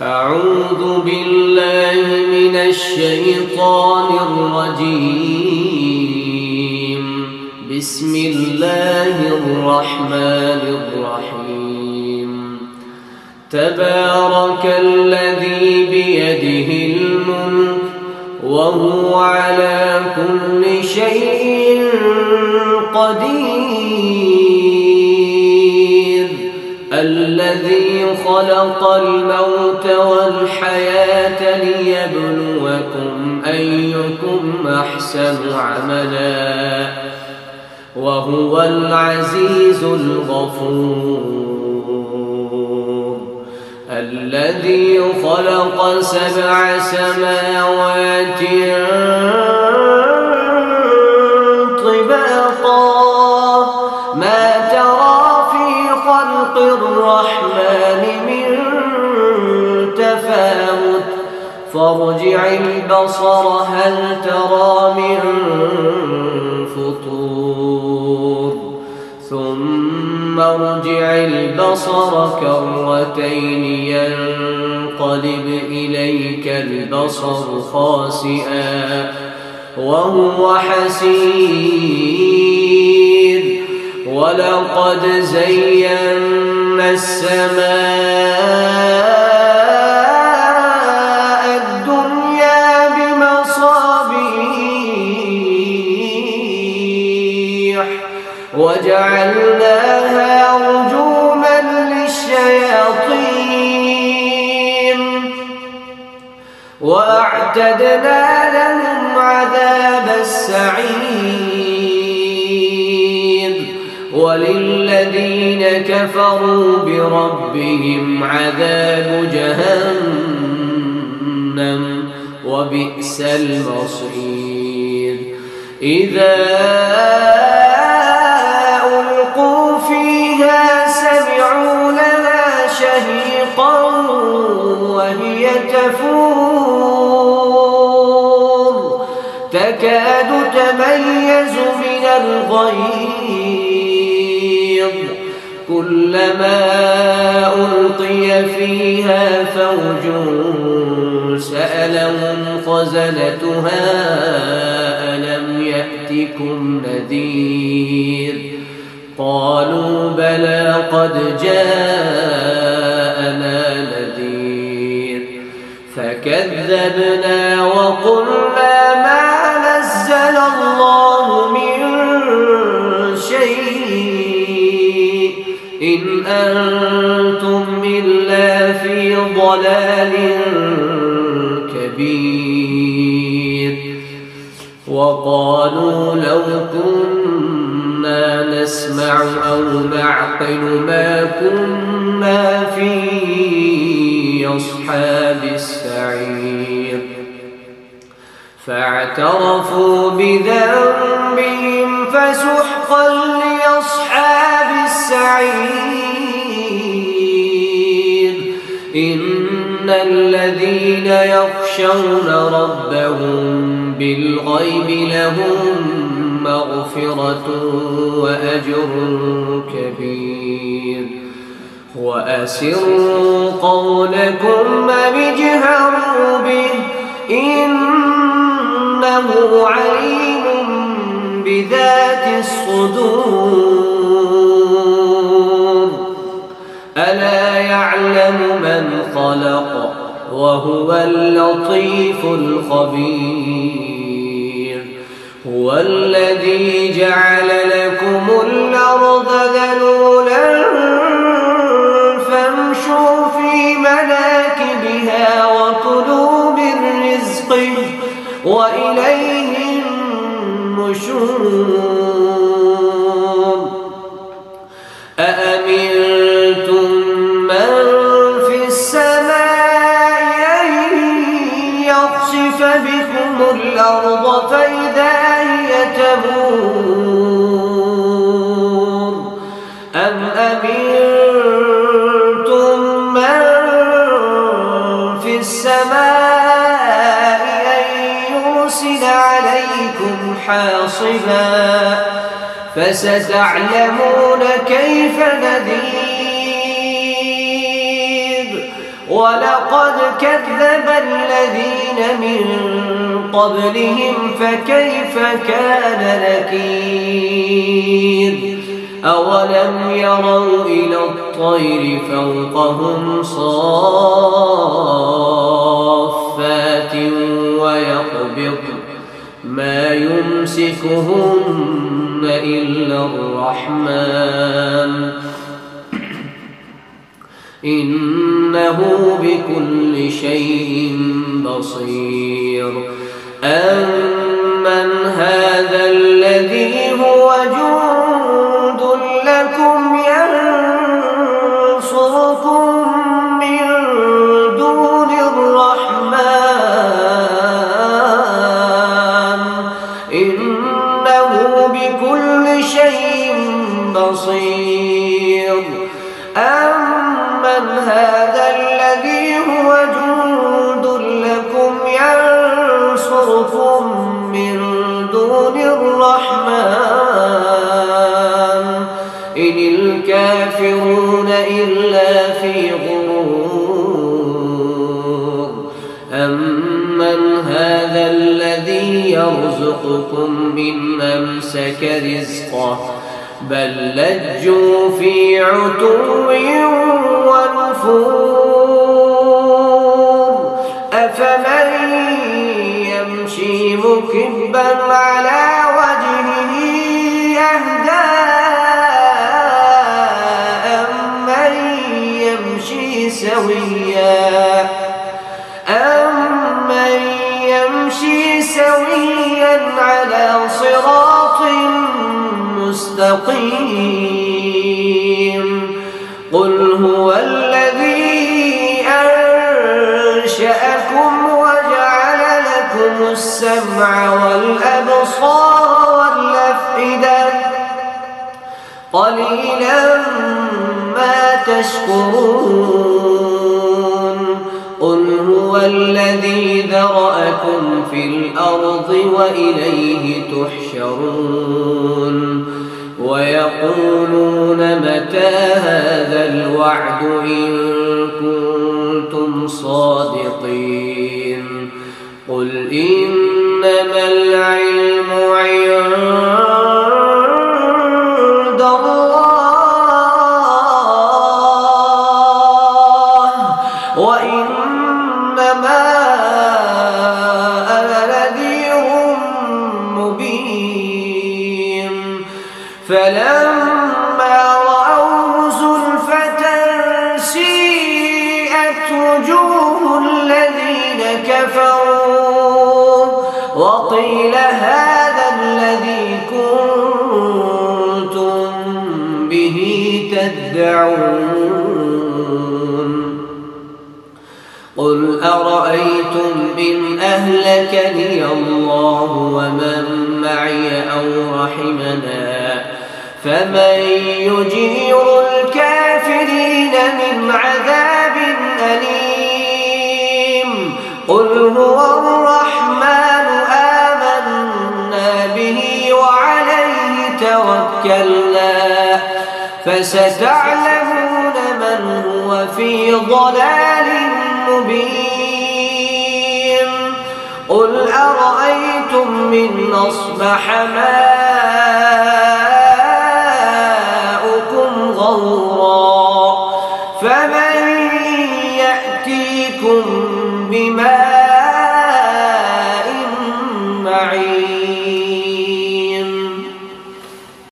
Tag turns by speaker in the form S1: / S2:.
S1: أعوذ بالله من الشيطان الرجيم. بسم الله الرحمن الرحيم. تبارك الذي بيده الملك وهو على كل شيء قدير. الذي خلق الموت والحياة ليبلوكم أيكم أحسن عملا وهو العزيز الغفور. الذي خلق 7 سماوات طباقا ما ترى في خلق الرحمن من تفاوت فارجع البصر هل ترى من فطور ثم ارجع البصر كرتين ينقلب إليك البصر خاسئا وهو حسير. ولقد زينا السماء الدنيا بمصابيح وجعلناها رجوما للشياطين وأعتدنا لهم عذاب السعير. وللذين كفروا بربهم عذاب جهنم وبئس المصير. إذا ألقوا فيها سمعوا لها شهيقا وهي تفور تكاد تميز من الغيظ كلما ألقي فيها فوج سألهم خزنتها ألم يأتكم نذير قالوا بلى قد جاءنا نذير فكذبنا وقلنا ما نزل الله من شيء إن أنتم إلا في ضلال كبير. وقالوا لو كنا نسمع أو نعقل ما كنا في أصحاب السعير. فاعترفوا بذنبهم فسحقا لأصحاب السعير. إن الذين يخشون ربهم بالغيب لهم مغفرة وأجر كبير. وأسروا قولكم أو اجهروا به إنه عليم بذات الصدور. ألا يعلم من خلق وهو اللطيف الخبير. هو الذي جعل لكم الأرض ذلولا فامشوا في مناكبها وكلوا من رزقه وإليه النشور. أأمنتم من في السماء أن يخسف بكم الأرض فإذا هي تمور أم أمنتم من في السماء أن يرسل عليكم حاصبا فستعلمون كيف نذير. ولقد كذب الذين من قبلهم فكيف كان نكير أولم يروا إلى الطير فوقهم صافات ويقبض ما يمسكهن إلا الرحمن إنه بكل شيء بصير أمن هذا الذي هو جند لكم ينصركم من دون الرحمن إنه بكل شيء بصير أمن هذا الذي هو جند لكم ينصركم من دون الرحمن إن الكافرون إلا في غرور أمن هذا الذي يرزقكم إن أمسك رزقه بل لجوا في عتو ونفور أفمن يمشي مكبا على وجهه أهدى أمن يمشي سويا على صراط مستقيم قل هو الذي أنشأكم وجعل لكم السمع والأبصار والأفئدة قليلا ما تشكرون قل هو الذي ذرأكم في الأرض وإليه تحشرون ويقولون متى هذا الوعد إن كنتم صادقين قل إنما العلم عند الله وإنما أنا نذير مبين فلما رأوه زلفة سيئت وجوه الذين كفروا وقيل هذا الذي كنتم به تدعون قل أرأيتم إن أهلكني الله ومن معي أو رحمنا فمن يجير الكافرين من عذاب أليم قل هو الرحمن آمنا به وعليه توكلنا فستعلمون من هو في ضلال مبين قل أرأيتم من أصبح ماؤكم غورا فمن يأتيكم بماء